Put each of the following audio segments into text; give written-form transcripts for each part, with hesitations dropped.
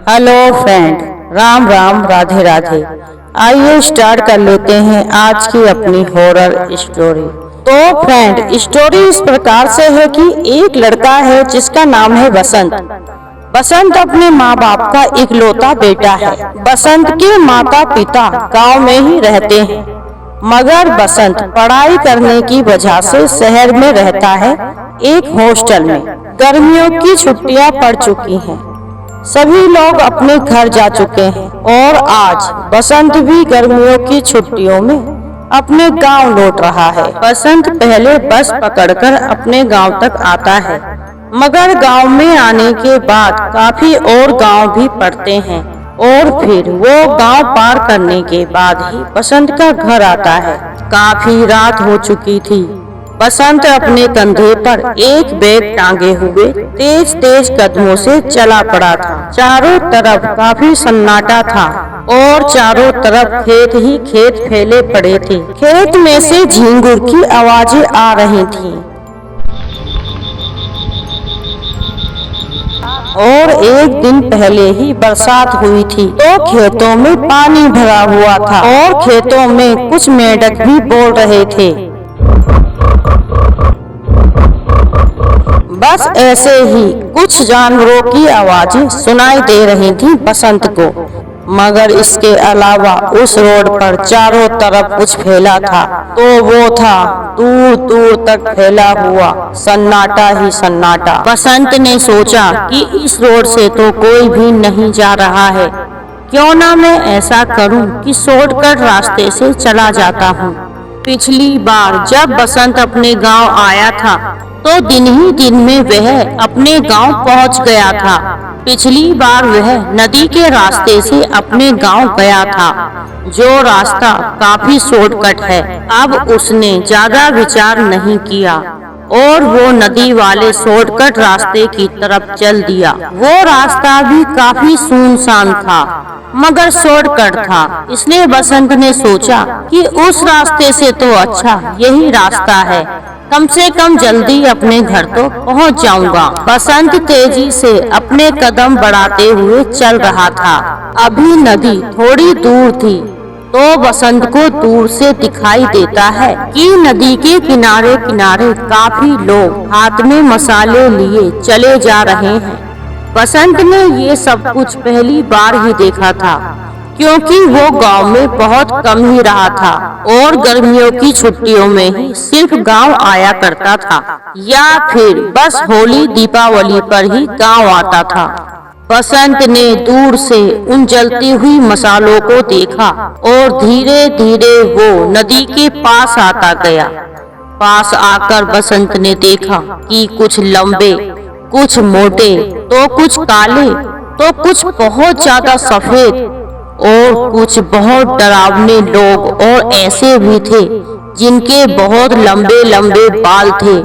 Hello friend, Ram Ram, Radhe Radhe. आइए start कर लेते हैं आज की अपनी हॉरर स्टोरी। तो फ्रेंड, स्टोरी इस प्रकार से है कि एक लड़का है जिसका नाम है बसंत। बसंत अपने माँ बाप का इकलौता बेटा है। बसंत के माता पिता गांव में ही रहते हैं, मगर बसंत पढ़ाई करने की वजह से शहर में रहता है, एक हॉस्टल में। गर्मियों की छुट्टियां पड़ चुकी हैं, सभी लोग अपने घर जा चुके हैं और आज बसंत भी गर्मियों की छुट्टियों में अपने गांव लौट रहा है। बसंत पहले बस पकड़कर अपने गांव तक आता है, मगर गांव में आने के बाद काफी और गांव भी पड़ते हैं और फिर वो गांव पार करने के बाद ही बसंत का घर आता है। काफी रात हो चुकी थी। बसंत अपने कंधे पर एक बैग टांगे हुए तेज तेज कदमों से चला पड़ा था। चारों तरफ काफी सन्नाटा था और चारों तरफ खेत ही खेत फैले पड़े थे। खेत में से झिंगुर की आवाजें आ रही थीं और एक दिन पहले ही बरसात हुई थी, तो खेतों में पानी भरा हुआ था और खेतों में कुछ मेंढक भी बोल रहे थे। बस ऐसे ही कुछ जानवरों की आवाजें सुनाई दे रही थी बसंत को, मगर इसके अलावा उस रोड पर चारों तरफ कुछ फैला था, तो वो था दूर दूर तक फैला हुआ सन्नाटा ही सन्नाटा। बसंत ने सोचा कि इस रोड से तो कोई भी नहीं जा रहा है, क्यों ना मैं ऐसा करूं कि शॉर्टकट रास्ते से चला जाता हूं। पिछली बार जब बसंत अपने गांव आया था तो दिन ही दिन में वह अपने गांव पहुंच गया था। पिछली बार वह नदी के रास्ते से अपने गांव गया था, जो रास्ता काफी शॉर्टकट है। अब उसने ज्यादा विचार नहीं किया और वो नदी वाले शॉर्टकट रास्ते की तरफ चल दिया। वो रास्ता भी काफी सुनसान था, मगर शॉर्टकट था, इसलिए बसंत ने सोचा कि उस रास्ते से तो अच्छा यही रास्ता है, कम से कम जल्दी अपने घर तो पहुंच जाऊंगा। बसंत तेजी से अपने कदम बढ़ाते हुए चल रहा था। अभी नदी थोड़ी दूर थी तो बसंत को दूर से दिखाई देता है कि नदी के किनारे किनारे काफी लोग हाथ में मसाले लिए चले जा रहे हैं। बसंत ने ये सब कुछ पहली बार ही देखा था, क्योंकि वो गांव में बहुत कम ही रहा था और गर्मियों की छुट्टियों में ही सिर्फ गांव आया करता था, या फिर बस होली दीपावली पर ही गांव आता था। बसंत ने दूर से उन जलती हुई मसालों को देखा और धीरे धीरे वो नदी के पास आता गया। पास आकर बसंत ने देखा कि कुछ लंबे, कुछ मोटे, तो कुछ काले, तो कुछ बहुत ज्यादा सफेद और कुछ बहुत डरावने लोग और ऐसे भी थे जिनके बहुत लंबे लंबे बाल थे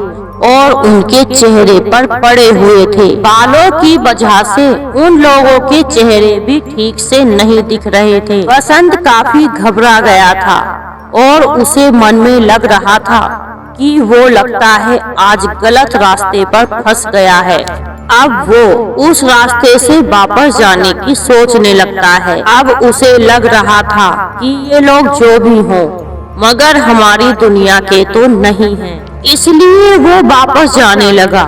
और उनके चेहरे पर पड़े हुए थे। बालों की वजह से उन लोगों के चेहरे भी ठीक से नहीं दिख रहे थे। बसंत काफी घबरा गया था और उसे मन में लग रहा था कि वो लगता है आज गलत रास्ते पर फंस गया है। अब वो उस रास्ते से वापस जाने की सोचने लगता है। अब उसे लग रहा था कि ये लोग जो भी हों, मगर हमारी दुनिया के तो नहीं हैं, इसलिए वो वापस जाने लगा।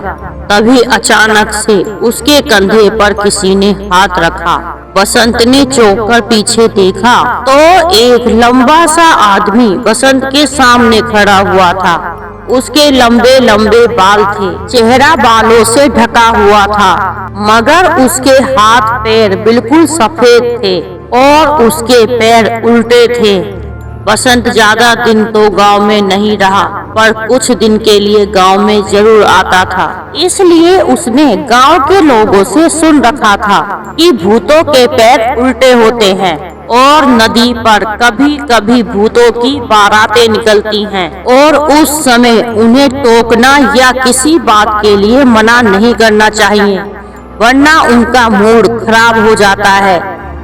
तभी अचानक से उसके कंधे पर किसी ने हाथ रखा। बसंत ने चौंक कर पीछे देखा तो एक लंबा सा आदमी बसंत के सामने खड़ा हुआ था। उसके लंबे लंबे बाल थे, चेहरा बालों से ढका हुआ था, मगर उसके हाथ पैर बिल्कुल सफेद थे और उसके पैर उल्टे थे। बसंत ज्यादा दिन तो गांव में नहीं रहा, पर कुछ दिन के लिए गांव में जरूर आता था, इसलिए उसने गांव के लोगों से सुन रखा था कि भूतों के पैर उल्टे होते हैं और नदी पर कभी कभी भूतों की बारातें निकलती हैं और उस समय उन्हें टोकना या किसी बात के लिए मना नहीं करना चाहिए, वरना उनका मूड खराब हो जाता है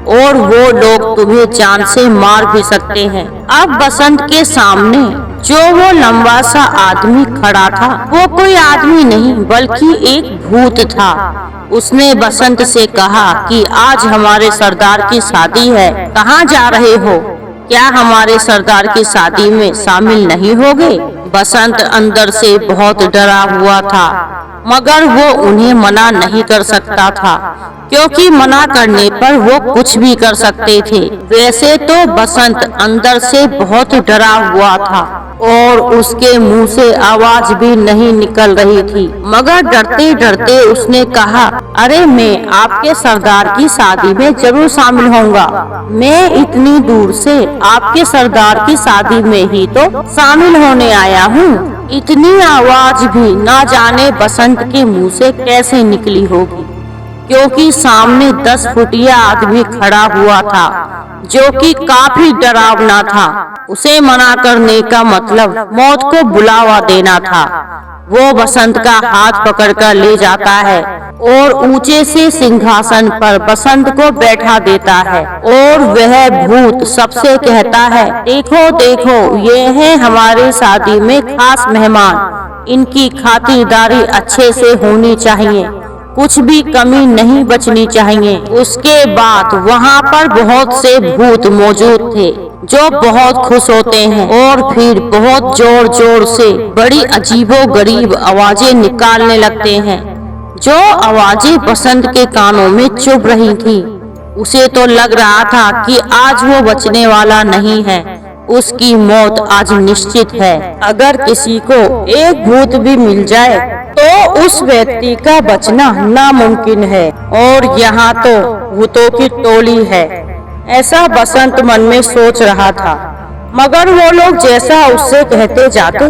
और वो लोग तुम्हें जान से मार भी सकते हैं। अब बसंत के सामने जो वो लंबा सा आदमी खड़ा था, वो कोई आदमी नहीं बल्कि एक भूत था। उसने बसंत से कहा कि आज हमारे सरदार की शादी है, कहाँ जा रहे हो? क्या हमारे सरदार की शादी में शामिल नहीं होगे? बसंत अंदर से बहुत डरा हुआ था, मगर वो उन्हें मना नहीं कर सकता था, क्योंकि मना करने पर वो कुछ भी कर सकते थे। वैसे तो बसंत अंदर से बहुत डरा हुआ था और उसके मुंह से आवाज भी नहीं निकल रही थी, मगर डरते डरते उसने कहा, अरे मैं आपके सरदार की शादी में जरूर शामिल होऊंगा। मैं इतनी दूर से आपके सरदार की शादी में ही तो शामिल होने आया हूँ। इतनी आवाज भी ना जाने बसंत के मुंह से कैसे निकली होगी, क्योंकि सामने 10 फुटिया आदमी खड़ा हुआ था, जो कि काफी डरावना था। उसे मना करने का मतलब मौत को बुलावा देना था। वो बसंत का हाथ पकड़कर ले जाता है और ऊंचे से सिंहासन पर बसंत को बैठा देता है, और वह भूत सबसे कहता है, देखो देखो, ये है हमारे शादी में खास मेहमान, इनकी खातिरदारी अच्छे से होनी चाहिए, कुछ भी कमी नहीं बचनी चाहिए। उसके बाद वहाँ पर बहुत से भूत मौजूद थे, जो बहुत खुश होते हैं और फिर बहुत जोर जोर से बड़ी अजीबो गरीब आवाजें निकालने लगते हैं, जो आवाजें बसंत के कानों में चुभ रही थी। उसे तो लग रहा था कि आज वो बचने वाला नहीं है, उसकी मौत आज निश्चित है। अगर किसी को एक भूत भी मिल जाए तो उस व्यक्ति का बचना नामुमकिन है, और यहाँ तो भूतों की टोली है, ऐसा बसंत मन में सोच रहा था। मगर वो लोग जैसा उससे कहते जाते,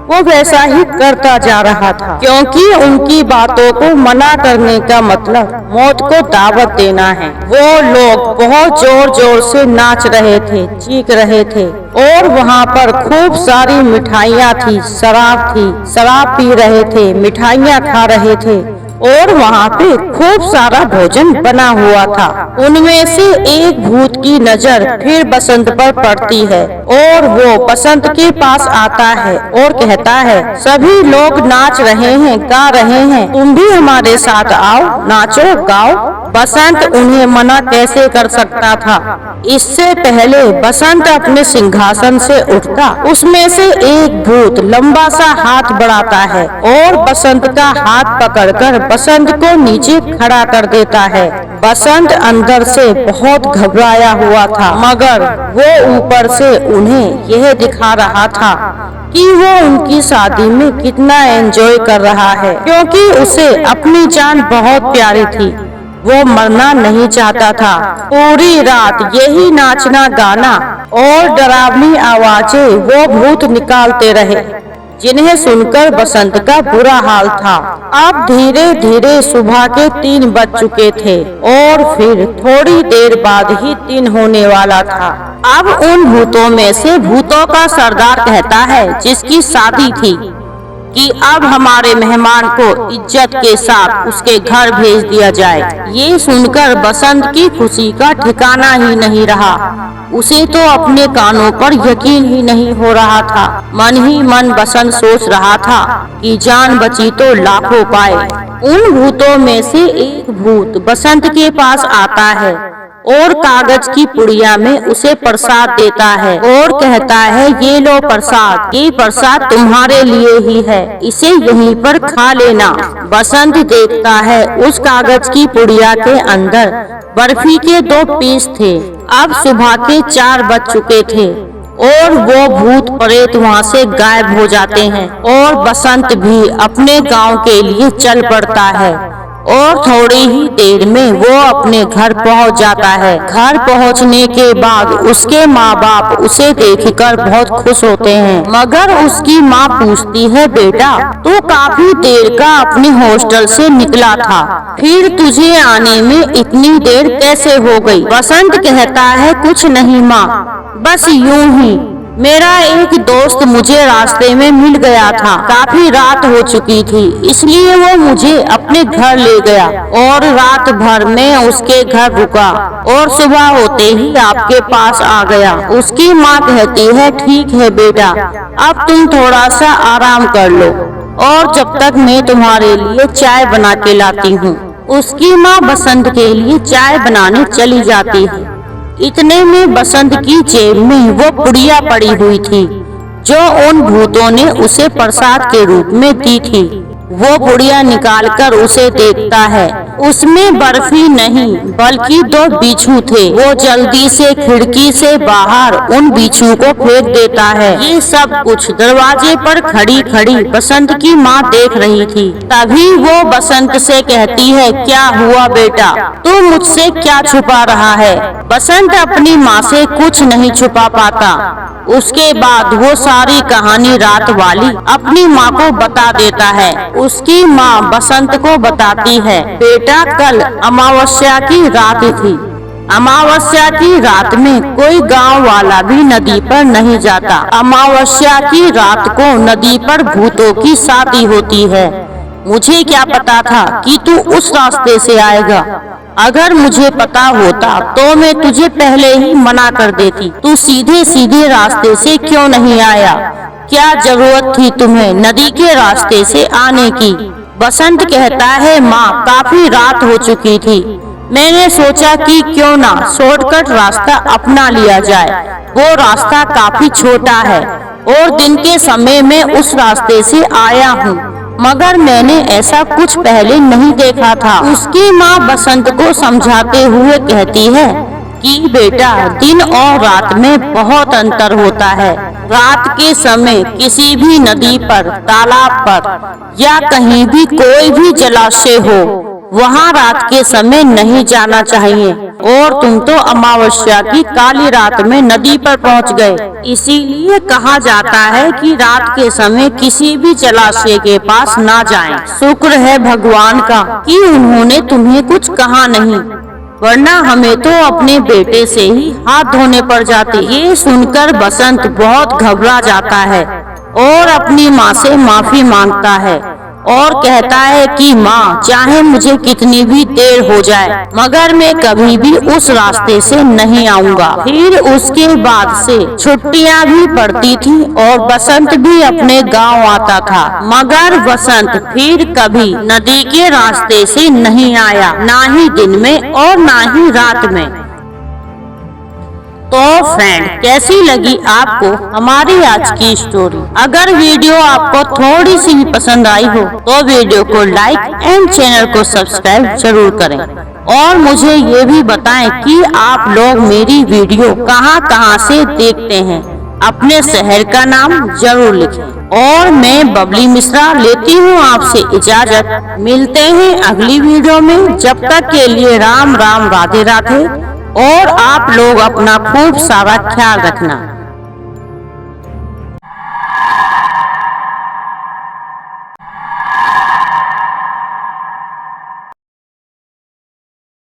वो वैसा ही करता जा रहा था, क्योंकि उनकी बातों को मना करने का मतलब मौत को दावत देना है। वो लोग बहुत जोर जोर से नाच रहे थे, चीख रहे थे, और वहाँ पर खूब सारी मिठाइयाँ थी, शराब पी रहे थे, मिठाइयाँ खा रहे थे, और वहाँ पे खूब सारा भोजन बना हुआ था। उनमें से एक भूत की नजर फिर बसंत पर पड़ती है, और वो बसंत के पास आता है और कहता है, सभी लोग नाच रहे हैं, गा रहे हैं, तुम भी हमारे साथ आओ, नाचो गाओ। बसंत उन्हें मना कैसे कर सकता था। इससे पहले बसंत अपने सिंहासन से उठता, उसमें से एक भूत लंबा सा हाथ बढ़ाता है और बसंत का हाथ पकड़कर बसंत को नीचे खड़ा कर देता है। बसंत अंदर से बहुत घबराया हुआ था, मगर वो ऊपर से उन्हें यह दिखा रहा था कि वो उनकी शादी में कितना एंजॉय कर रहा है, क्योंकि उसे अपनी जान बहुत प्यारी थी। वो मरना नहीं चाहता था। पूरी रात यही नाचना गाना और डरावनी आवाजें वो भूत निकालते रहे, जिन्हें सुनकर बसंत का बुरा हाल था। अब धीरे धीरे सुबह के 3 बज चुके थे और फिर थोड़ी देर बाद ही 3 होने वाला था। अब उन भूतों में से भूतों का सरदार कहता है, जिसकी शादी थी, कि अब हमारे मेहमान को इज्जत के साथ उसके घर भेज दिया जाए। ये सुनकर बसंत की खुशी का ठिकाना ही नहीं रहा। उसे तो अपने कानों पर यकीन ही नहीं हो रहा था। मन ही मन बसंत सोच रहा था कि जान बची तो लाखों पाए। उन भूतों में से एक भूत बसंत के पास आता है और कागज की पुड़िया में उसे प्रसाद देता है और कहता है, ये लो प्रसाद, ये प्रसाद तुम्हारे लिए ही है, इसे यहीं पर खा लेना। बसंत देखता है उस कागज की पुड़िया के अंदर बर्फी के 2 पीस थे। अब सुबह के 4 बज चुके थे और वो भूत प्रेत वहाँ से गायब हो जाते हैं और बसंत भी अपने गांव के लिए चल पड़ता है और थोड़ी ही देर में वो अपने घर पहुंच जाता है। घर पहुंचने के बाद उसके माँ बाप उसे देखकर बहुत खुश होते हैं, मगर उसकी माँ पूछती है, बेटा तू काफी देर का अपने हॉस्टल से निकला था, फिर तुझे आने में इतनी देर कैसे हो गई? बसंत कहता है, कुछ नहीं माँ, बस यूं ही मेरा एक दोस्त मुझे रास्ते में मिल गया था। काफी रात हो चुकी थी, इसलिए वो मुझे अपने घर ले गया और रात भर मैं उसके घर रुका और सुबह होते ही आपके पास आ गया। उसकी माँ कहती है, ठीक है बेटा, अब तुम थोड़ा सा आराम कर लो और जब तक मैं तुम्हारे लिए चाय बना के लाती हूँ। उसकी माँ बसंत के लिए चाय बनाने चली जाती है। इतने में बसंत की जेब में वो पुड़िया पड़ी हुई थी जो उन भूतों ने उसे प्रसाद के रूप में दी थी। वो पुड़िया निकालकर उसे देखता है। उसमें बर्फी नहीं बल्कि 2 बिच्छू थे। वो जल्दी से खिड़की से बाहर उन बिच्छू को फेंक देता है। ये सब कुछ दरवाजे पर खड़ी खड़ी बसंत की माँ देख रही थी। तभी वो बसंत से कहती है, क्या हुआ बेटा, तू मुझसे क्या छुपा रहा है? बसंत अपनी माँ से कुछ नहीं छुपा पाता। उसके बाद वो सारी कहानी रात वाली अपनी माँ को बता देता है। उसकी माँ बसंत को बताती है, बेटा कल अमावस्या की रात थी। अमावस्या की रात में कोई गांव वाला भी नदी पर नहीं जाता। अमावस्या की रात को नदी पर भूतों की शादी होती है। मुझे क्या पता था कि तू उस रास्ते से आएगा। अगर मुझे पता होता तो मैं तुझे पहले ही मना कर देती। तू सीधे सीधे रास्ते से क्यों नहीं आया? क्या जरूरत थी तुम्हें नदी के रास्ते से आने की? बसंत कहता है, माँ काफी रात हो चुकी थी। मैंने सोचा कि क्यों ना शॉर्टकट रास्ता अपना लिया जाए। वो रास्ता काफी छोटा है और दिन के समय में उस रास्ते से आया हूँ, मगर मैंने ऐसा कुछ पहले नहीं देखा था। उसकी माँ बसंत को समझाते हुए कहती है कि बेटा दिन और रात में बहुत अंतर होता है। रात के समय किसी भी नदी पर, तालाब पर या कहीं भी कोई भी जलाशय हो, वहाँ रात के समय नहीं जाना चाहिए। और तुम तो अमावस्या की काली रात में नदी पर पहुँच गए। इसीलिए कहा जाता है कि रात के समय किसी भी जलाशय के पास ना जाएं। शुक्र है भगवान का कि उन्होंने तुम्हें कुछ कहा नहीं, वरना हमें तो अपने बेटे से ही हाथ धोने पड़ जाते। ये सुनकर बसंत बहुत घबरा जाता है और अपनी माँ से माफी मांगता है और कहता है कि माँ चाहे मुझे कितनी भी देर हो जाए, मगर मैं कभी भी उस रास्ते से नहीं आऊँगा। फिर उसके बाद से छुट्टियाँ भी पड़ती थी और बसंत भी अपने गांव आता था, मगर बसंत फिर कभी नदी के रास्ते से नहीं आया, ना ही दिन में और ना ही रात में। तो फ्रेंड, कैसी लगी आपको हमारी आज की स्टोरी? अगर वीडियो आपको थोड़ी सी भी पसंद आई हो तो वीडियो को लाइक एंड चैनल को सब्सक्राइब जरूर करें और मुझे ये भी बताएं कि आप लोग मेरी वीडियो कहां से देखते हैं। अपने शहर का नाम जरूर लिखें। और मैं बबली मिश्रा लेती हूँ आपसे इजाजत। मिलते हैं अगली वीडियो में। जब तक के लिए राम राम, राधे राधे। और आप लोग अपना खूब सारा ख्याल रखना।